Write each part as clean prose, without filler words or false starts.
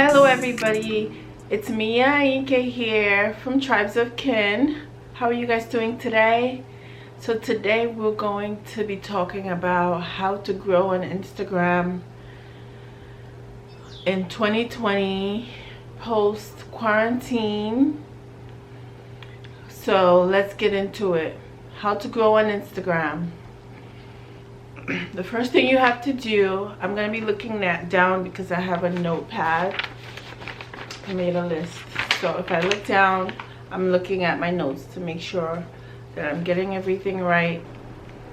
Hello everybody, it's Mia Ike here from TRIBESOFKIN. How are you guys doing today? So today we're going to be talking about how to grow on Instagram in 2020 post quarantine. So let's get into it. How to grow on Instagram. The first thing you have to do, I'm going to be looking down because I have a notepad. I made a list. So if I look down, I'm looking at my notes to make sure that I'm getting everything right.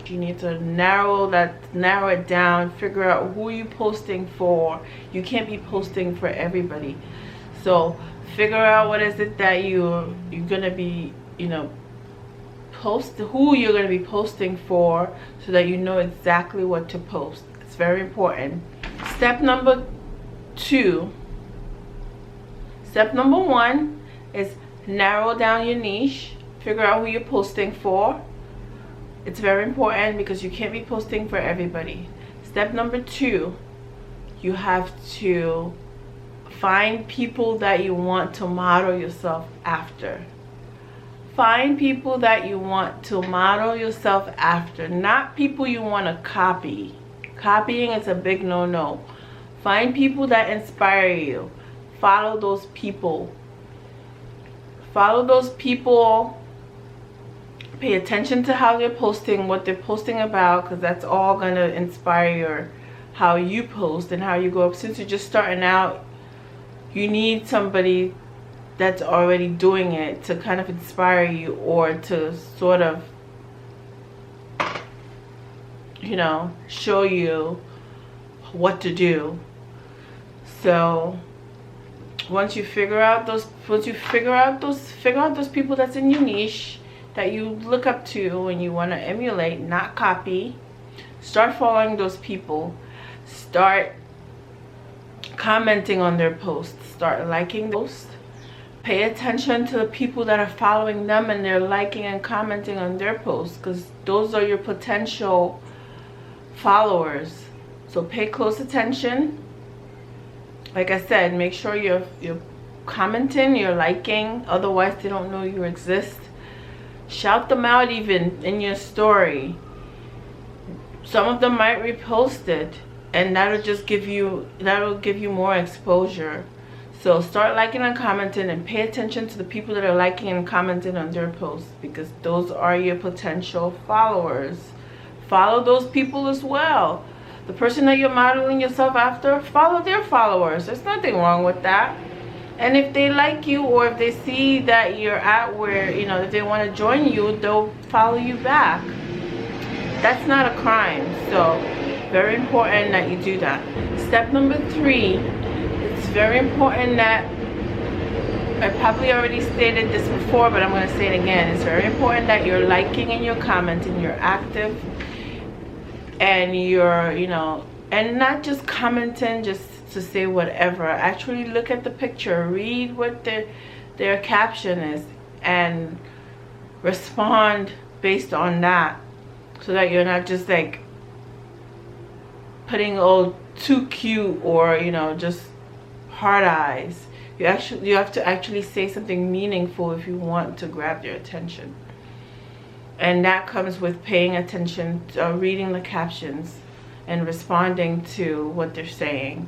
You need to narrow it down, figure out who you're posting for. You can't be posting for everybody. So figure out what is it that you're going to be, who you're going to be posting for, so that you know exactly what to post. It's very important. Step number one is narrow down your niche. Figure out who you're posting for. It's very important because you can't be posting for everybody. Step number 2, you have to find people that you want to model yourself after. Find people that you want to model yourself after, not people you want to copy. Copying is a big no-no. Find people that inspire you. Follow those people. Follow those people. Pay attention to how they're posting, what they're posting about, because that's all going to inspire how you post and how you go up. Since you're just starting out, you need somebody that's already doing it to kind of inspire you, or to sort of, show you what to do. So once you figure out those people that's in your niche that you look up to and you want to emulate, not copy, start following those people. Start commenting on their posts. Start liking those. Pay attention to the people that are following them and they're liking and commenting on their posts, because those are your potential followers. So pay close attention. Like I said, make sure you're commenting, you're liking, otherwise they don't know you exist. Shout them out even in your story. Some of them might repost it, and that'll give you more exposure. So start liking and commenting, and pay attention to the people that are liking and commenting on their posts, because those are your potential followers. Follow those people as well. The person that you're modeling yourself after, follow their followers. There's nothing wrong with that. And if they like you, or if they see that you're at where, if they want to join you, they'll follow you back. That's not a crime. So very important that you do that. Step number 3, it's very important that, I probably already stated this before, but I'm going to say it again. It's very important that you're liking and you're commenting, you're active, and you're, and not just commenting just to say whatever. Actually look at the picture, read what their caption is, and respond based on that, so that you're not just like putting too cute, or just hard eyes. You have to actually say something meaningful if you want to grab their attention. And that comes with paying attention to reading the captions and responding to what they're saying.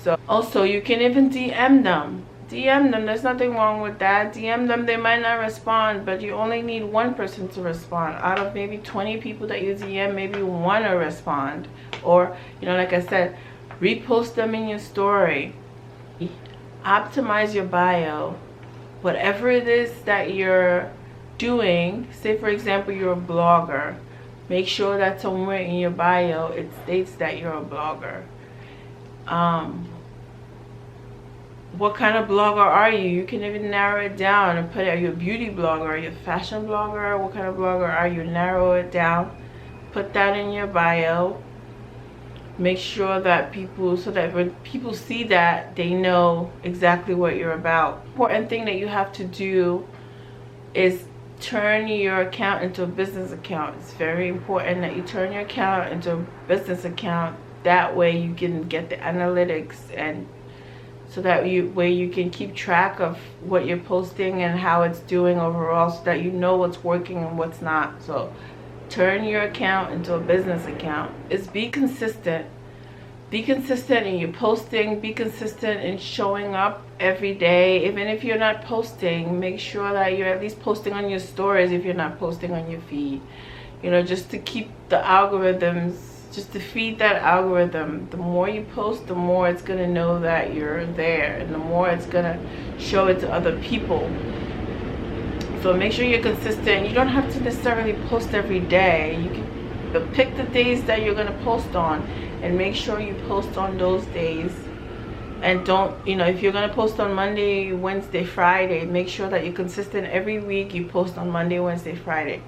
So also, you can even DM them. There's nothing wrong with that. DM them, they might not respond, but you only need one person to respond. Out of maybe 20 people that you DM, maybe one will respond. Or, like I said, repost them in your story. Optimize your bio. Whatever it is that you're doing, say for example you're a blogger, make sure that somewhere in your bio it states that you're a blogger. What kind of blogger are you? You can even narrow it down and put, are you a beauty blogger, are you a fashion blogger, what kind of blogger are you? Narrow it down, put that in your bio. Make sure that so that when people see that, they know exactly what you're about. Important thing that you have to do is turn your account into a business account. It's very important that you turn your account into a business account. That way you can get the analytics and so that you can keep track of what you're posting and how it's doing overall, so that you know what's working and what's not. So turn your account into a business account. Is be consistent. Be consistent in your posting. Be consistent in showing up every day. Even if you're not posting, make sure that you're at least posting on your stories if you're not posting on your feed. You know, just to keep the algorithms, just to feed that algorithm. The more you post, the more it's going to know that you're there, and the more it's going to show it to other people. So make sure you're consistent. You don't have to necessarily post every day. You can pick the days that you're going to post on, and make sure you post on those days. And don't, you know, if you're going to post on Monday, Wednesday, Friday, make sure that you're consistent every week. You post on Monday, Wednesday, Friday.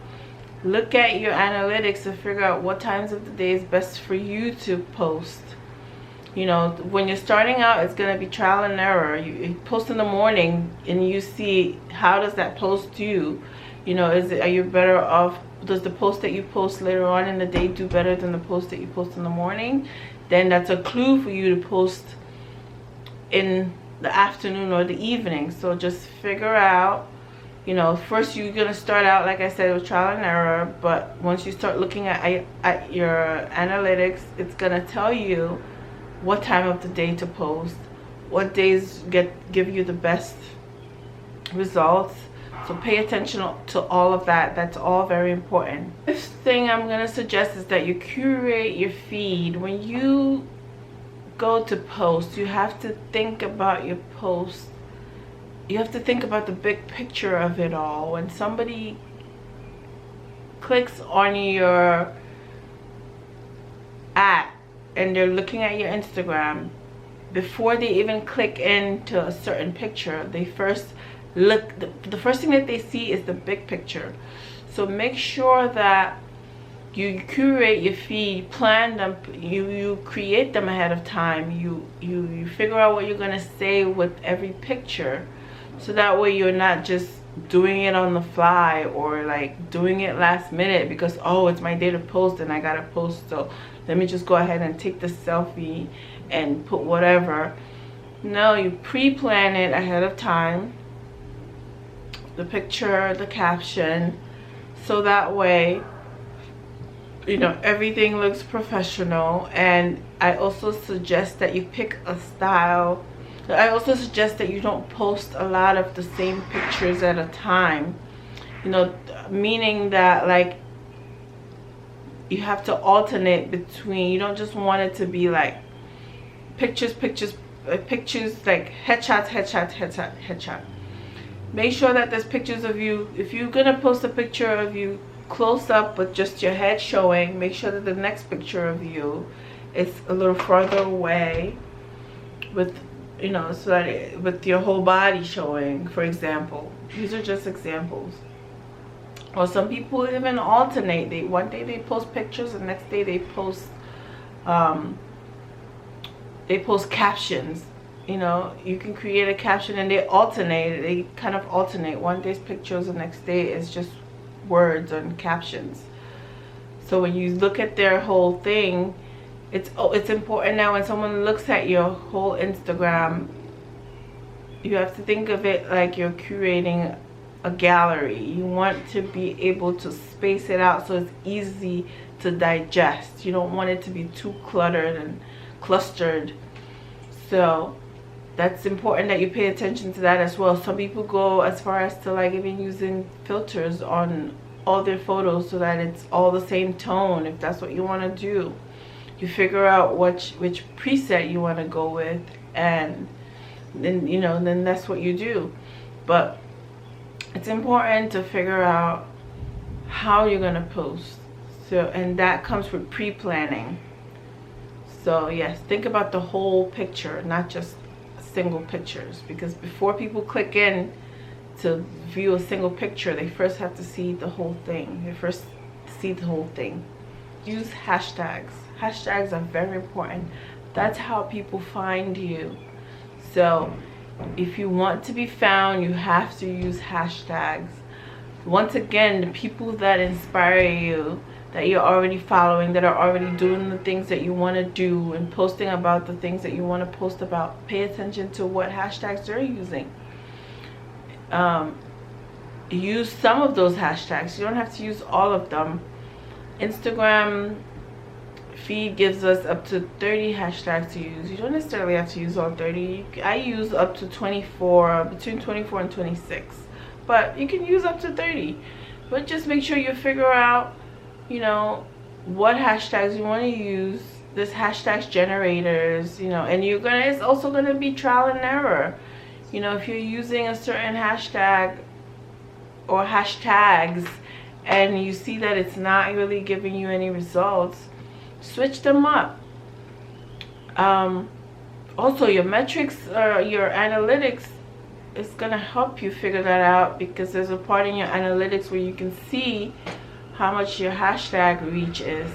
Look at your analytics to figure out what times of the day is best for you to post. You know, when you're starting out, it's going to be trial and error. You post in the morning and you see, how does that post do? You know, are you better off? Does the post that you post later on in the day do better than the post that you post in the morning? Then that's a clue for you to post in the afternoon or the evening. So just figure out, you know, first you're going to start out, like I said, with trial and error. But once you start looking at your analytics, it's going to tell you what time of the day to post, what days give you the best results. So pay attention to all of that. That's all very important. Fifth thing I'm going to suggest is that you curate your feed. When you go to post, you have to think about your post. You have to think about the big picture of it all. When somebody clicks on your ad and they're looking at your Instagram, before they even click into a certain picture, they first look, the first thing that they see is the big picture. So make sure that you curate your feed, plan them, you create them ahead of time. You figure out what you're going to say with every picture, so that way you're not just doing it on the fly, or like doing it last minute because, oh, it's my day to post and I gotta post, so let me just go ahead and take the selfie and put whatever. No, you pre-plan it ahead of time, the picture, the caption, so that way, you know, everything looks professional. And I also suggest that you pick a style. I also suggest that you don't post a lot of the same pictures at a time. You know, meaning that like you have to alternate between, you don't just want it to be like pictures like headshot. Make sure that there's pictures of you. If you're gonna post a picture of you close up with just your head showing, make sure that the next picture of you is a little farther away, with, you know, so that with your whole body showing, for example. These are just examples. Or some people even alternate. One day they post pictures, the next day they post captions. You know, you can create a caption and they alternate. They kind of alternate. One day's pictures, the next day is just words and captions. So when you look at their whole thing, it's important now when someone looks at your whole Instagram, you have to think of it like you're curating a gallery. You want to be able to space it out so it's easy to digest. You don't want it to be too cluttered and clustered. So that's important that you pay attention to that as well. Some people go as far as to like even using filters on all their photos so that it's all the same tone. If that's what you want to do, you figure out which preset you want to go with, and then, you know, then that's what you do. But it's important to figure out how you're gonna post. So, and that comes with pre-planning. So yes, think about the whole picture, not just single pictures, because before people click in to view a single picture, they first have to see the whole thing. They first see the whole thing. Use hashtags. Hashtags are very important. That's how people find you. So if you want to be found, you have to use hashtags. Once again, the people that inspire you, that you're already following, that are already doing the things that you want to do and posting about the things that you want to post about. Pay attention to what hashtags they're using. Use some of those hashtags. You don't have to use all of them. Instagram feed gives us up to 30 hashtags to use. You don't necessarily have to use all 30. I use up to 24, between 24 and 26, but you can use up to 30. But just make sure you figure out, you know, what hashtags you want to use. There's hashtags generators, you know, and it's also gonna be trial and error. You know, if you're using a certain hashtag or hashtags and you see that it's not really giving you any results, switch them up. Also, your metrics or your analytics is gonna help you figure that out, because there's a part in your analytics where you can see how much your hashtag reach is,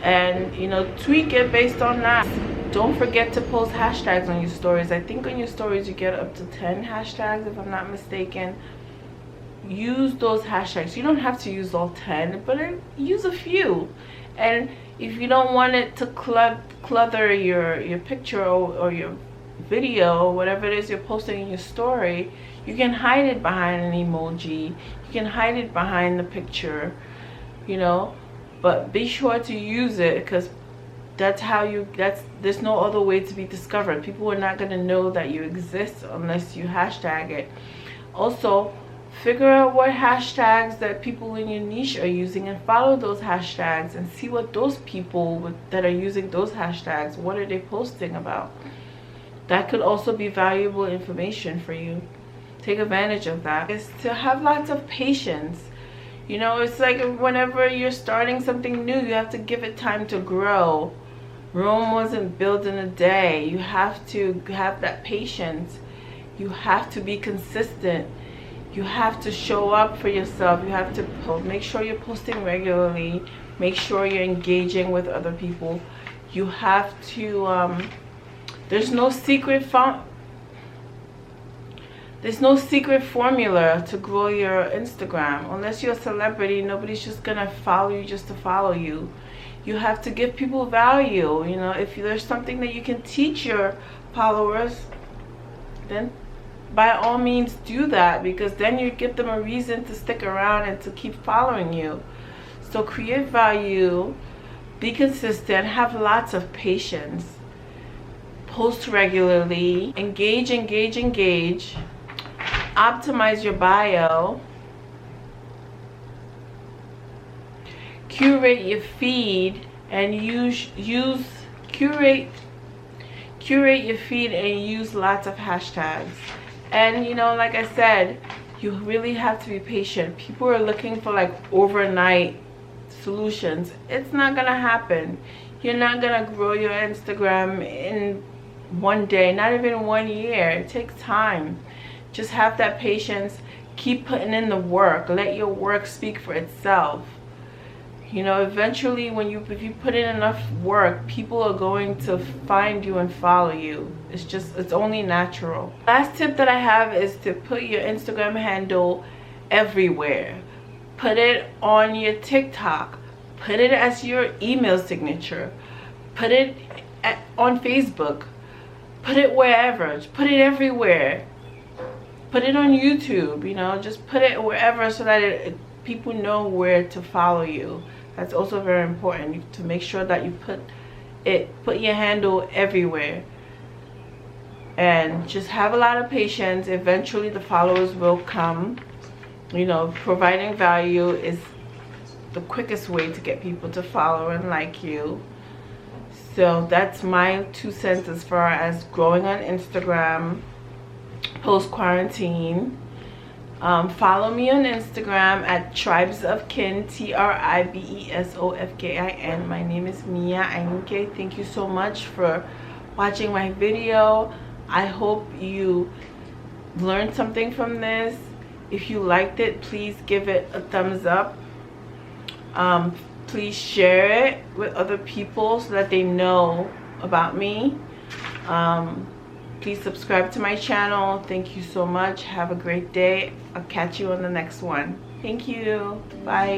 and you know, tweak it based on that. Don't forget to post hashtags on your stories. I think on your stories you get up to 10 hashtags if I'm not mistaken. Use those hashtags. You don't have to use all 10, but use a few. And if you don't want it to clutter your picture or your video, whatever it is you're posting in your story, you can hide it behind an emoji. You can hide it behind the picture, you know, but be sure to use it, because there's no other way to be discovered. People are not going to know that you exist unless you hashtag it. Also, figure out what hashtags that people in your niche are using and follow those hashtags and see what those people that are using those hashtags, what are they posting about. That could also be valuable information for you. Take advantage of that. Is to have lots of patience. You know, it's like whenever you're starting something new, you have to give it time to grow. Rome wasn't built in a day. You have to have that patience. You have to be consistent. You have to show up for yourself. You have to make sure you're posting regularly. Make sure you're engaging with other people. You have to, there's no secret formula to grow your Instagram. Unless you're a celebrity, nobody's just gonna follow you just to follow you. You have to give people value. You know, if there's something that you can teach your followers, then by all means do that, because then you give them a reason to stick around and to keep following you. So create value, be consistent, have lots of patience, post regularly, engage, optimize your bio, curate your feed, and curate your feed and use lots of hashtags. And you know, like I said, you really have to be patient. People are looking for like overnight solutions. It's not gonna happen. You're not gonna grow your Instagram in one day, not even 1 year. It takes time. Just have that patience. Keep putting in the work. Let your work speak for itself. You know, eventually if you put in enough work, people are going to find you and follow you. It's only natural. Last tip that I have is to put your Instagram handle everywhere. Put it on your TikTok. Put it as your email signature. Put it on Facebook. Put it wherever. Just put it everywhere. Put it on YouTube, you know, just put it wherever so that people know where to follow you. That's also very important, to make sure that you put your handle everywhere. And just have a lot of patience. Eventually the followers will come. You know, providing value is the quickest way to get people to follow and like you. So that's my 2 cents as far as growing on Instagram post-quarantine. Follow me on Instagram at TRIBESOFKIN, TRIBESOFKIN. My name is Mia Ainke. Thank you so much for watching my video. I hope you learned something from this. If you liked it, please give it a thumbs up. Please share it with other people so that they know about me. Please subscribe to my channel. Thank you so much. Have a great day. I'll catch you on the next one. Thank you. Bye.